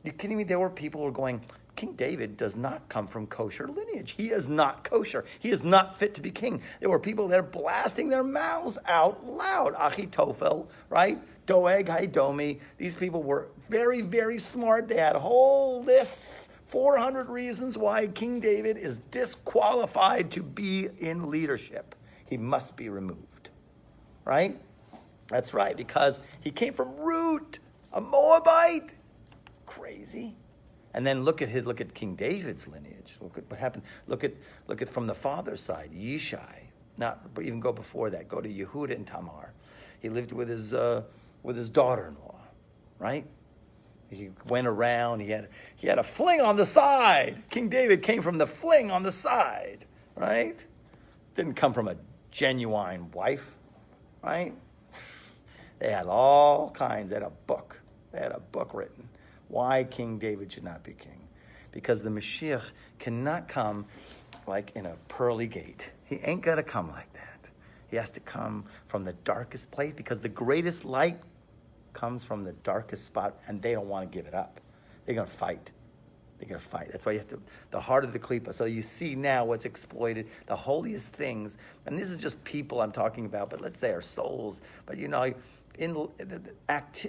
you kidding me? There were people who were going, King David does not come from kosher lineage. He is not kosher. He is not fit to be king. There were people there blasting their mouths out loud. Achitophel, right? Doeg, Haidomi. These people were very, very smart. They had whole lists, 400 reasons why King David is disqualified to be in leadership. He must be removed, right? That's right, because he came from Ruth, a Moabite. Crazy. And then look at King David's lineage. Look at what happened. Look at from the father's side, Yishai. Not even go before that. Go to Yehuda and Tamar. He lived with his daughter-in-law, right? He went around. He had a fling on the side. King David came from the fling on the side, right? Didn't come from a genuine wife, right? They had all kinds. They had a book. They had a book written. Why King David should not be king. Because the Mashiach cannot come like in a pearly gate. He ain't got to come like that. He has to come from the darkest place, because the greatest light comes from the darkest spot, and they don't want to give it up. They're going to fight. They're going to fight. That's why you have to, the heart of the Kippah. So you see now what's exploited, the holiest things, and this is just people I'm talking about, but let's say our souls. But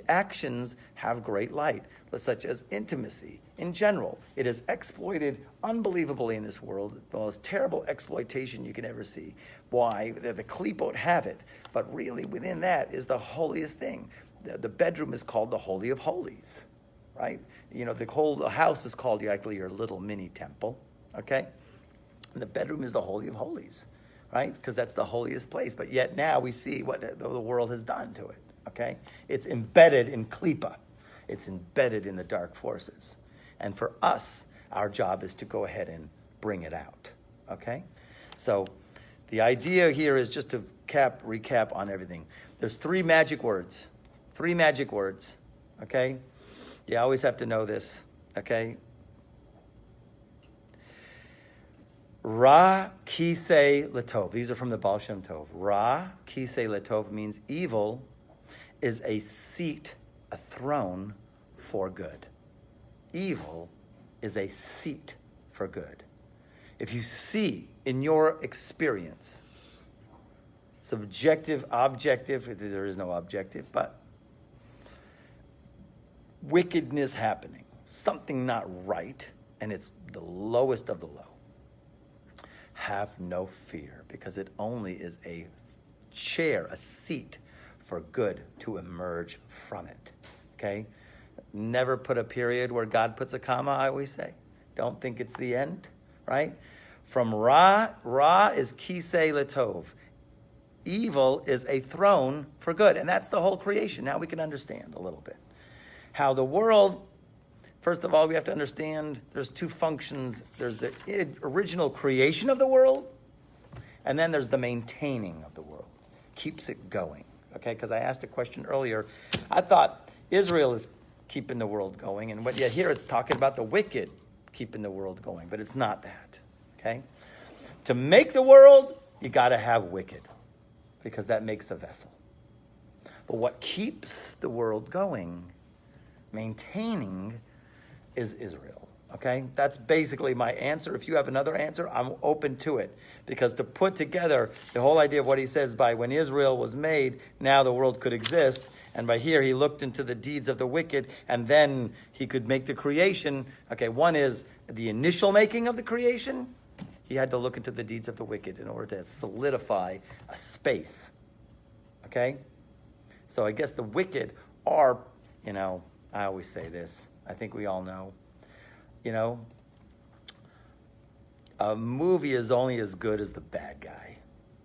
actions have great light, such as intimacy. In general, it is exploited unbelievably in this world, the most terrible exploitation you can ever see. Why? The Klipot have it, but really within that is the holiest thing. The bedroom is called the Holy of Holies, right? The whole house is called actually your little mini temple, okay? And the bedroom is the Holy of Holies, right? Because that's the holiest place. But yet now we see what the world has done to it, okay? It's embedded in Kippah. It's embedded in the dark forces. And for us, our job is to go ahead and bring it out, okay? So the idea here is just to recap on everything. There's three magic words, okay? You always have to know this, okay? Ra kisei latov. These are from the Baal Shem Tov. Ra kisei latov means evil is a seat, a throne for good. Evil is a seat for good. If you see in your experience, subjective, objective, there is no objective, but wickedness happening, something not right, and it's the lowest of the low, have no fear, because it only is a chair, a seat for good to emerge from it, okay? Never put a period where God puts a comma, I always say. Don't think it's the end, right? From Ra is kisei latov. Evil is a throne for good, and that's the whole creation. Now we can understand a little bit. How the world, first of all, we have to understand there's two functions. There's the original creation of the world, and then there's the maintaining of the world. Keeps it going, okay? Because I asked a question earlier. I thought Israel is keeping the world going. And yet here it's talking about the wicked keeping the world going. But it's not that. Okay? To make the world, you got to have wicked. Because that makes the vessel. But what keeps the world going, maintaining, is Israel. Okay? That's basically my answer. If you have another answer, I'm open to it. Because to put together the whole idea of what he says by when Israel was made, now the world could exist. And by here he looked into the deeds of the wicked, and then he could make the creation. Okay, one is the initial making of the creation. He had to look into the deeds of the wicked in order to solidify a space. Okay? So I guess the wicked are, I always say this. I think we all know. A movie is only as good as the bad guy.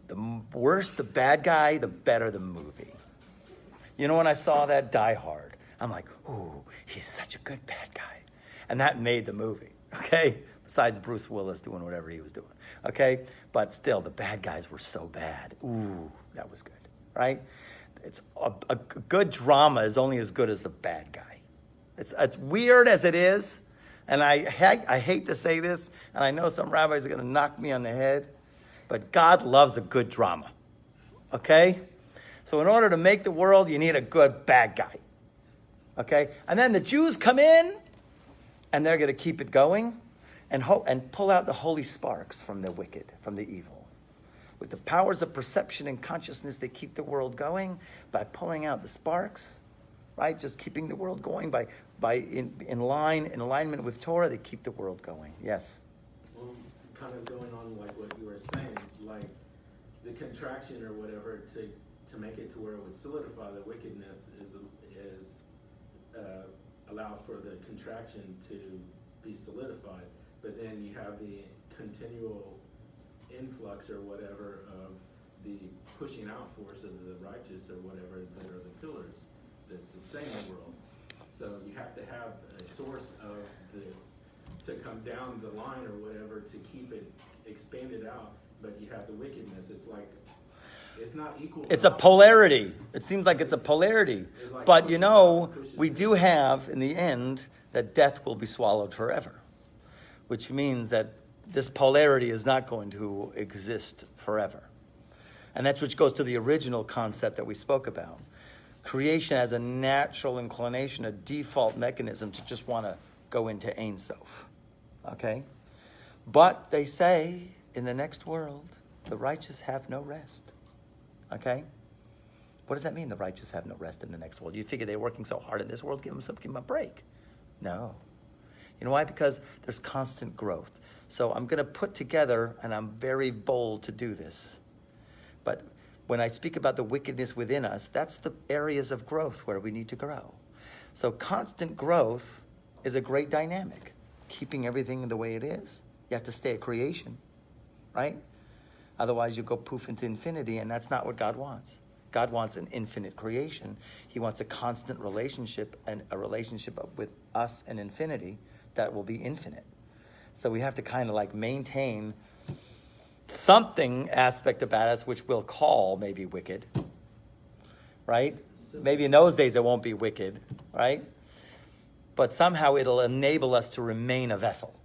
The worse the bad guy, the better the movie. When I saw that Die Hard, I'm like, ooh, he's such a good bad guy. And that made the movie, okay? Besides Bruce Willis doing whatever he was doing, okay? But still, the bad guys were so bad. Ooh, that was good, right? It's a good drama is only as good as the bad guy. It's weird as it is, and I hate to say this, and I know some rabbis are going to knock me on the head, but God loves a good drama, okay? So in order to make the world, you need a good bad guy, okay? And then the Jews come in, and they're going to keep it going and pull out the holy sparks from the wicked, from the evil. With the powers of perception and consciousness, they keep the world going by pulling out the sparks, right? Just keeping the world going in alignment with Torah, they keep the world going. Yes? Well, kind of going on like what you were saying, like the contraction or whatever to make it to where it would solidify the wickedness is allows for the contraction to be solidified, but then you have the continual influx or whatever of the pushing out force of the righteous or whatever that are the pillars that sustain the world. So you have to have a source of to come down the line or whatever to keep it expanded out, but you have the wickedness. It's like it's not equal. It's a polarity. It seems like it's a polarity. Like but we do have in the end that death will be swallowed forever, which means that this polarity is not going to exist forever. And that's which goes to the original concept that we spoke about. Creation has a natural inclination, a default mechanism to just want to go into Ein Sof. Okay? But they say in the next world, the righteous have no rest. Okay? What does that mean, the righteous have no rest in the next world? You figure they're working so hard in this world, give them a break. No. You know why? Because there's constant growth. So I'm going to put together, and I'm very bold to do this, but when I speak about the wickedness within us, that's the areas of growth where we need to grow. So constant growth is a great dynamic. Keeping everything the way it is. You have to stay at creation, right? Otherwise you go poof into infinity, and that's not what God wants. God wants an infinite creation. He wants a constant relationship, and a relationship with us and infinity that will be infinite. So we have to kind of like maintain something aspect about us which we'll call maybe wicked, right? Maybe in those days it won't be wicked, right? But somehow it'll enable us to remain a vessel.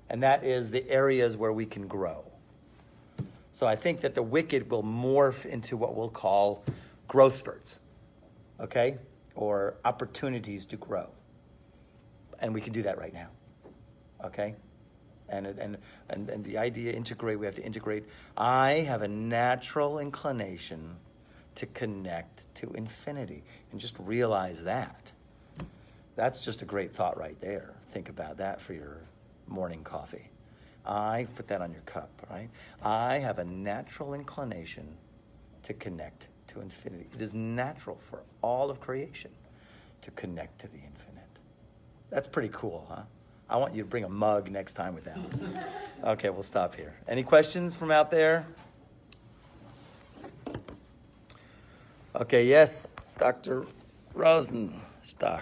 And that is the areas where we can grow. So I think that the wicked will morph into what we'll call growth spurts, okay? Or opportunities to grow. And we can do that right now, okay? And the idea, we have to integrate. I have a natural inclination to connect to infinity. And just realize that. That's just a great thought right there. Think about that for your morning coffee. I put that on your cup, right? I have a natural inclination to connect to infinity. It is natural for all of creation to connect to the infinite. That's pretty cool, huh? I want you to bring a mug next time with that. Okay, we'll stop here. Any questions from out there? Okay, yes, Dr. Rosenstock.